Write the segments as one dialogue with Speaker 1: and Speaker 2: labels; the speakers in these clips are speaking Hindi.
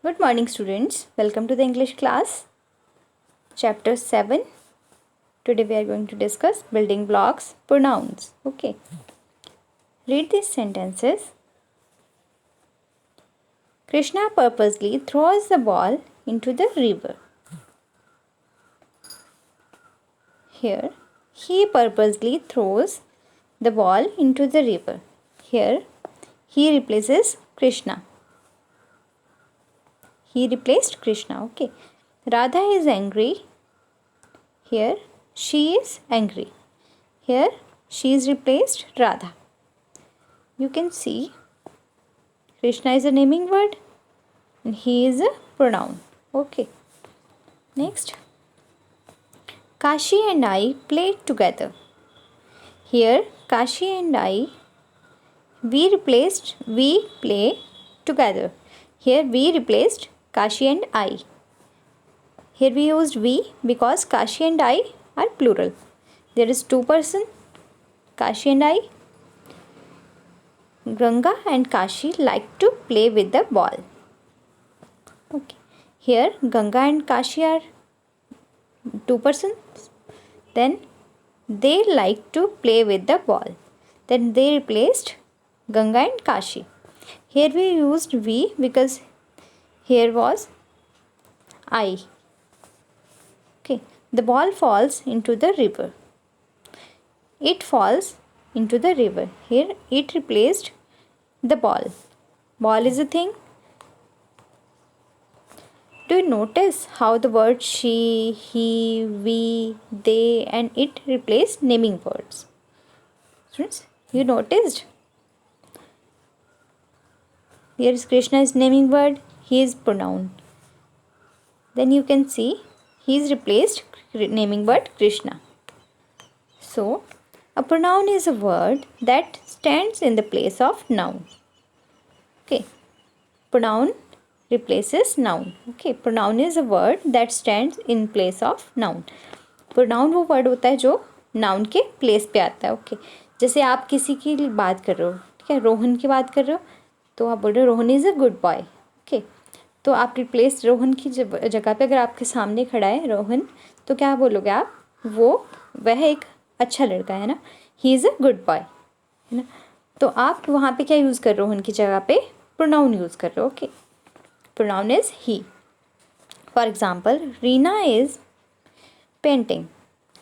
Speaker 1: Good morning, students. Welcome to the English class. Chapter 7. Today we are going to discuss building blocks, pronouns. Okay. Read these sentences. Krishna purposely throws the ball into the river. Here, he purposely throws the ball into the river. Here, he replaces Krishna. He replaced Krishna. Okay. Radha is angry. Here, she is angry. Here, she is replaced Radha. You can see Krishna is a naming word and he is a pronoun. Okay. Next. Kashi and I played together. Here, Kashi and I, we replaced we play together. Here, we replaced Kashi and I. Here we used we because Kashi and I are plural. There is two person, Kashi and I. Ganga and Kashi like to play with the ball. Okay. Here Ganga and Kashi are two persons. Then they like to play with the ball. Then they replaced Ganga and Kashi. Here we used we because here was I. Okay. The ball falls into the river. It falls into the river. Here it replaced the ball. Ball is a thing. Do you notice how the word she, he, we, they and it replaced naming words? Students, you noticed? Here is Krishna is naming word, he is pronoun. Then you can see he is replaced naming word Krishna. So, a pronoun is a word that stands in the place of noun. Okay. Pronoun replaces noun. Okay. Pronoun is a word that stands in place of noun. Pronoun वो word होता है जो noun के place पे आता है. Okay. जैसे आप किसी की बात कर रहे हो, ठीक है, रोहन की बात कर रहे हो, तो आप बोल रहे हो Rohan is a good boy. Okay. तो आप रिप्लेस रोहन की जगह पे अगर आपके सामने खड़ा है रोहन, तो क्या बोलोगे आप? वह एक अच्छा लड़का है ना, ही इज़ अ गुड बॉय, है ना. तो आप वहाँ पे क्या यूज़ कर रहे हो? उनकी जगह पे प्रोनाउन यूज़ कर रहे हो. Okay. Pronoun is he. For example, Reena is painting.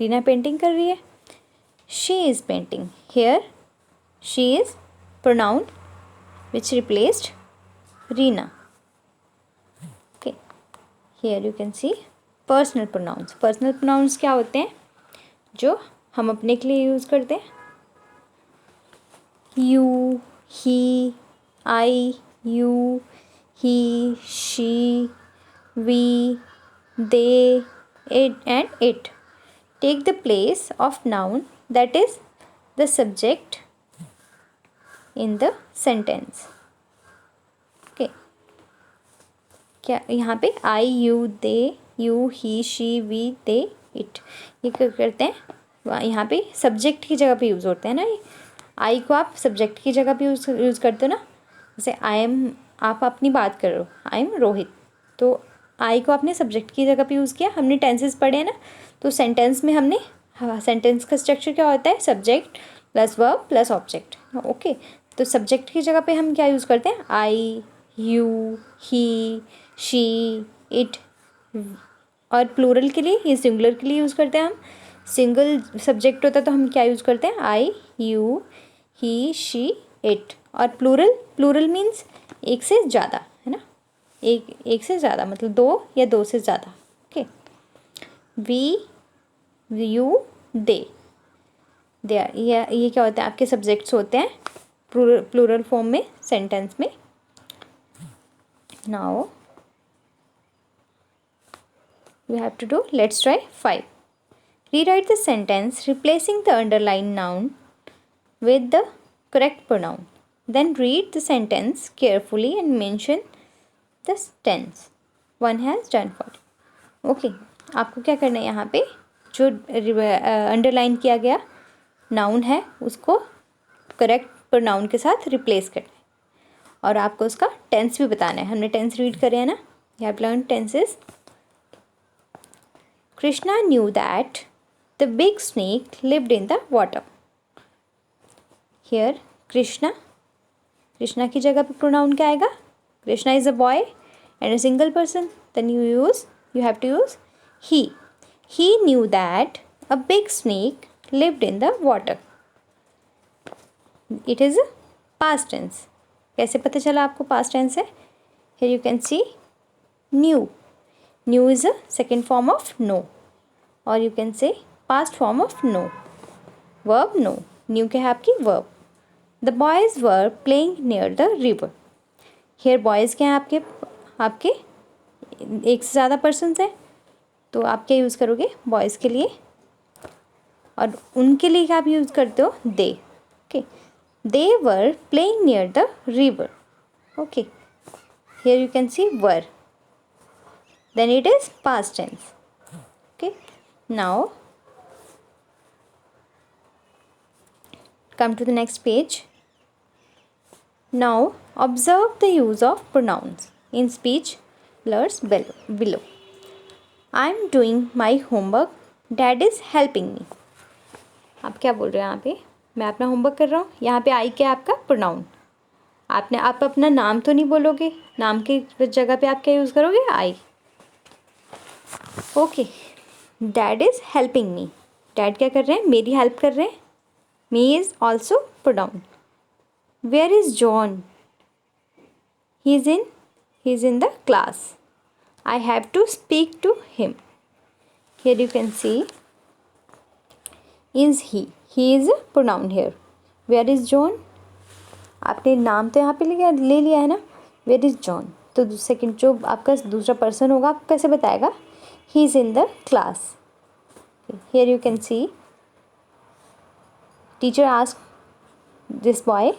Speaker 1: Reena painting कर रही है. She is painting. Here she is pronoun which replaced Reena. Okay. Here you can see personal pronouns. Personal pronouns क्या होते हैं? जो हम अपने के लिए यूज़ करते हैं. You, he, I, you, he, she, we, they, it and it take the place of noun that is the subject in the sentence. Okay. क्या यहाँ पे I, you, they, you, he, she, we, they, it ये क्या करते हैं? यहाँ पे सब्जेक्ट की जगह पे यूज़ होते हैं ना. ये आई को आप सब्जेक्ट की जगह पे यूज़ करते हो ना. जैसे आई एम, आप अपनी बात कर रहे हो, आई एम रोहित, तो आई को आपने सब्जेक्ट की जगह पे यूज़ किया. हमने टेंसेस पढ़े हैं ना, तो सेंटेंस में हमने सेंटेंस का स्ट्रक्चर क्या होता है? Subject plus verb plus object. Okay. तो सब्जेक्ट की जगह पे हम क्या यूज़ करते हैं? आई, यू, ही, शी, इट. और प्लूरल के लिए, ये सिंगुलर के लिए यूज़ करते हैं हम. सिंगल सब्जेक्ट होता है तो हम क्या यूज़ करते हैं? आई, यू, ही, शी, इट. और प्लूरल मीन्स एक से ज़्यादा, है ना. एक से ज़्यादा मतलब दो या दो से ज़्यादा. Okay. We, you, they are, ये क्या होता है? आपके सब्जेक्ट्स होते हैं प्लूरल फॉर्म में सेंटेंस में. Now you have to do, let's try 5. Rewrite the sentence replacing the underlined noun with the correct pronoun. Then read the sentence carefully and mention the tense one has done for it. Okay. आपको क्या करना है? यहाँ पे जो अंडरलाइन किया गया नाउन है उसको करेक्ट प्रोनाउन के साथ रिप्लेस करना है और आपको उसका टेंस भी बताना है. हमने टेंस रीड करे हैं ना, You have learned tenses. Krishna knew that the big snake lived in the water. Here Krishna की जगह पे pronoun क्या आएगा? Krishna is a boy and a single person. Then you have to use he. He knew that a big snake lived in the water. It is a past tense. कैसे पता चला आपको past tense है? Here you can see knew. Knew is a second form of know, or you can say past form of know. Verb know. Knew क्या है आपकी verb. The boys were playing near the river. Here boys क्या हैं आपके एक से ज़्यादा persons हैं, तो आप क्या यूज़ करोगे boys के लिए, और उनके लिए क्या आप यूज़ करते हो? they. Okay. They were playing near the river. Okay. Here you can see were. Then it is past tense. Okay. Now come to the next page. Now observe the use of pronouns in speech blurs below. I am doing my homework. Dad is helping me. आप क्या बोल रहे हो यहाँ पे? मैं अपना होमवर्क कर रहा हूँ. यहाँ पे आई क्या आपका प्रोनाउन. आप अपना नाम तो नहीं बोलोगे, नाम की जगह पे आप क्या यूज़ करोगे? I. Okay. Dad is helping me. Dad क्या कर रहे हैं? मेरी हेल्प कर रहे हैं. Me is also pronoun. Where is John? He is in the class. I have to speak to him. Here you can see is he. He is a pronoun here. Where is John? आपने नाम तो यहाँ पे ले लिया है ना. वेयर इज़ जॉन, तो सेकंड जो आपका दूसरा पर्सन होगा आपको कैसे बताएगा? He is in the class. Here you can see teacher asked this boy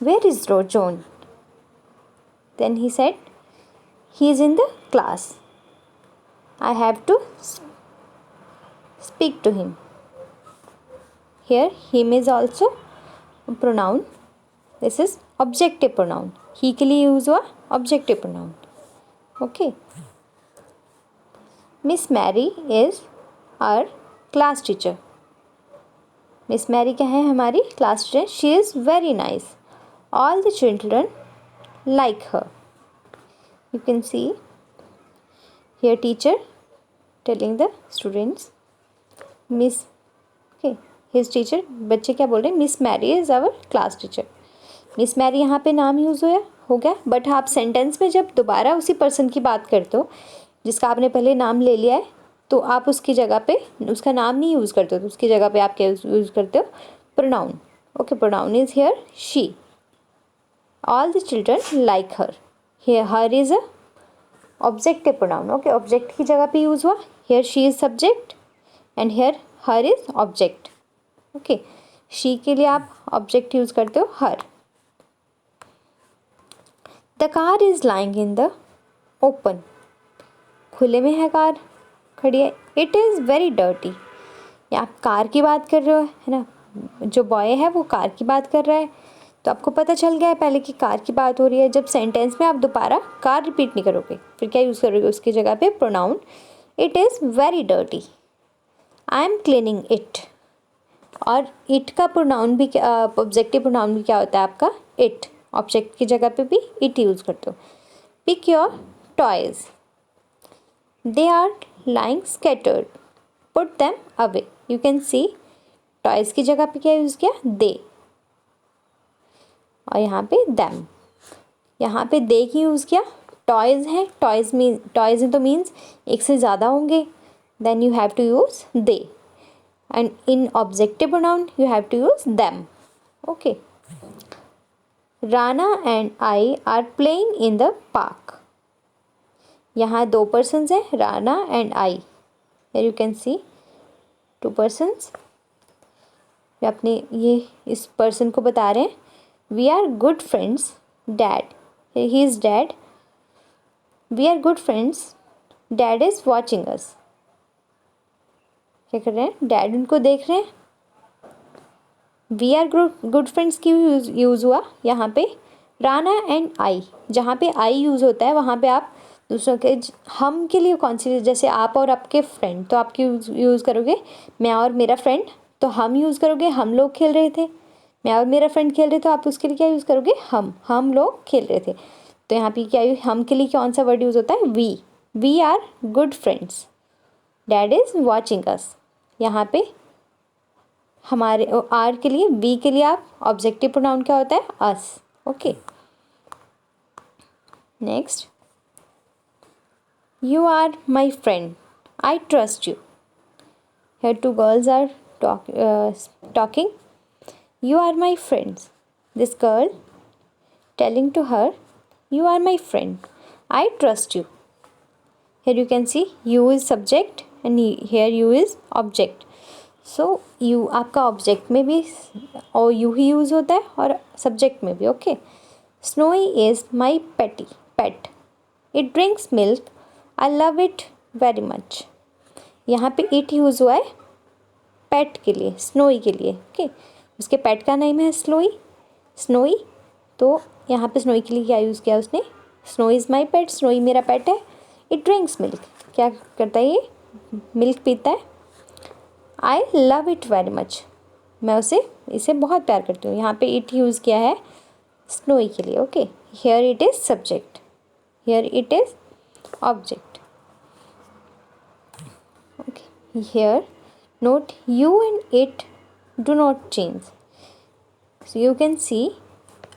Speaker 1: where is John. Then he said he is in the class. I have to speak to him. Here him is also pronoun. This is objective pronoun. He के लिए यूज़ हुआ objective pronoun. Okay. Miss Mary is our class teacher. Miss Mary क्या है? हमारी class teacher. She is very nice. All the children like her. You can see here teacher telling the students miss. Okay. His teacher. बच्चे क्या बोल रहे हैं? Miss Mary is our class teacher. Miss Mary यहाँ पे नाम यूज़ हो गया. बट आप सेंटेंस में जब दोबारा उसी पर्सन की बात करते हो जिसका आपने पहले नाम ले लिया है, तो आप उसकी जगह पे उसका नाम नहीं यूज़ करते हो, तो उसकी जगह पे आप क्या यूज़ करते हो? Pronoun. Okay. Pronoun is here she. All the children like her. Here her is a objective pronoun. Okay. Object की जगह पे यूज़ हुआ. Here she is subject and here her is object. Okay. She के लिए आप ऑब्जेक्ट यूज़ करते हो her. The car is lying in the open. खुले में है कार, खड़ी है. It is very dirty. या आप कार की बात कर रहे हो, है ना. जो बॉय है वो कार की बात कर रहा है, तो आपको पता चल गया है पहले कि कार की बात हो रही है. जब सेंटेंस में आप दोबारा कार रिपीट नहीं करोगे, फिर क्या यूज़ करोगे उसकी जगह पे? Pronoun. It is very dirty. I am cleaning it. और इट का प्रोनाउन भी ऑब्जेक्टिव प्रोनाउन भी क्या होता है आपका? इट. ऑब्जेक्ट की जगह पे भी इट यूज़ करते हो. Pick your toys. They are lying scattered. Put them away. You can see toys की जगह पे क्या यूज़ किया? दे. और यहाँ पे देम. यहाँ पे दे की यूज़ किया. टॉयज़ हैं, टॉयज़ तो मीन्स एक से ज़्यादा होंगे. Then you have to use they. and in objective pronoun you have to use them. Okay. Rana and I are playing in the park. यहाँ दो persons हैं, Rana and I. Here you can see two persons. अपने ये इस person को बता रहे हैं we are good friends. Dad. He is dad. We are good friends. Dad is watching us. क्या कर रहे हैं? डैड उनको देख रहे हैं. वी आर गुड फ्रेंड्स की यूज़ हुआ यहाँ पे राना एंड आई, जहाँ पे आई यूज़ होता है वहाँ पे आप दूसरों के हम के लिए कौन सी, जैसे आप और आपके फ्रेंड तो आप यूज़ करोगे मैं और मेरा फ्रेंड, तो हम यूज़ करोगे हम लोग खेल रहे थे। मैं और मेरा फ्रेंड खेल रहे, तो आप उसके लिए क्या यूज़ करोगे, हम लोग खेल रहे थे। तो यहाँ पे क्या हम के लिए कौन सा वर्ड यूज़ होता है, we are good friends. Dad is watching us, यहाँ पे हमारे आर के लिए, वी के लिए आप ऑब्जेक्टिव प्रोनाउन क्या होता है, us. Okay, next, you are my friend, I trust you. Here two girls are talking. You are my friends. This girl telling to her, you are my friend. I trust you. Here you can see you is subject and here you is object. So you आपका object में भी और you ही use होता है और subject में भी. Okay. Snowy is my pet. It drinks milk. I love it very much. यहाँ पे इट यूज़ हुआ है पेट के लिए, स्नोई के लिए। ओके, उसके पेट का नेम है स्नोई, तो यहाँ पे स्नोई के लिए क्या यूज़ किया उसने, snowy is my pet, snowy मेरा पेट है। इट ड्रिंक्स मिल्क, क्या करता है ये, मिल्क पीता है। I love it very much, मैं इसे बहुत प्यार करती हूँ। यहाँ पे इट यूज़ किया है स्नोई के लिए। Okay, here it is subject, here it is object. Here note you and it do not change. So you can see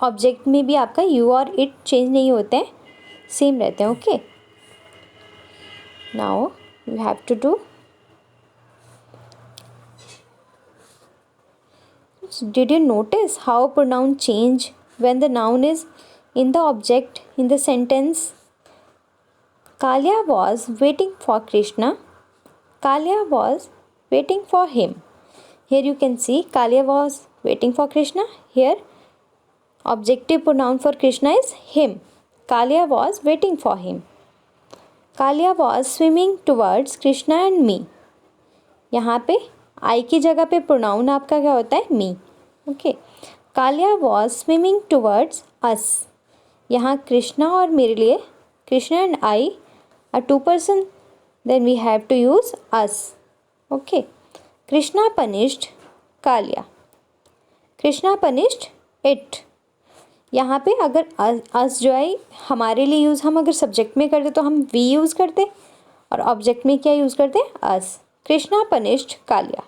Speaker 1: object में भी आपका you और it चेंज नहीं होते हैं, सेम रहते हैं। Okay, now you have to do, did you notice how pronoun change when the noun is in the object in the sentence? Kalya was waiting for Krishna. Kalya was waiting for him. Here you can see Kalya was waiting for Krishna. Here objective pronoun for Krishna is him. Kalya was waiting for him. Kalya was swimming towards Krishna and me. यहाँ पे I की जगह पे pronoun आपका क्या होता है, me. Okay. Kalya was swimming towards us. यहाँ कृष्णा और मेरे लिए, Krishna and I are two person, then we have to use us. Okay. Krishna punished Kalya. Krishna punished it. यहाँ पे अगर us जो है हमारे लिए यूज़, हम अगर सब्जेक्ट में करते तो हम we यूज़ करते और ऑब्जेक्ट में क्या यूज़ करते, us. Krishna punished Kalya.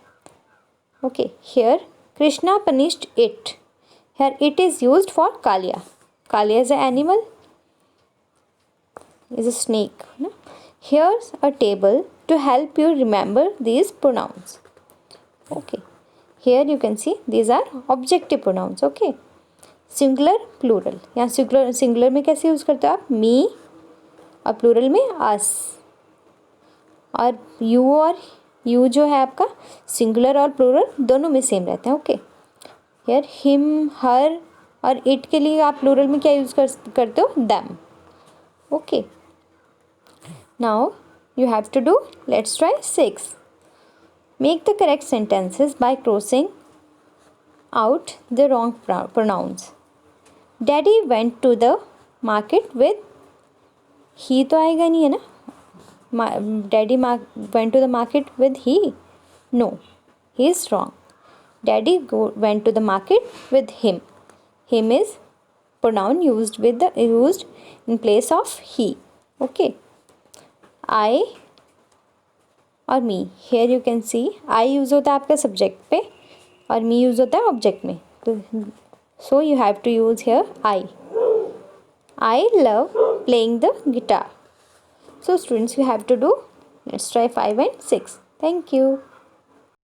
Speaker 1: Okay. Here Krishna punished it. Here it is used for Kalya. Kalya is an animal, is a snake. No? Here's a table to help you remember these pronouns. Okay. Here you can see these are objective pronouns. Okay. Singular, plural. यहाँ singular में कैसे यूज़ करते हो आप, me, और plural में us. और you जो है आपका singular और plural दोनों में सेम रहते हैं। Okay. Here him, her और it के लिए आप plural में क्या यूज़ करते हो, them. Okay. Now you have to do, let's try 6. Make the correct sentences by crossing out the wrong pronouns. Daddy went to the market with, he तो आएगा नहीं है ना, Daddy went to the market with he. No, he is wrong. Daddy went to the market with him. Him is pronoun used in place of he. Okay. I और me, here you can see I use होता है आपका सब्जेक्ट पे और मी यूज़ होता है ऑब्जेक्ट में, तो so you have to use here I love playing the guitar. So students, you have to do, let's try 5 and 6. Thank you.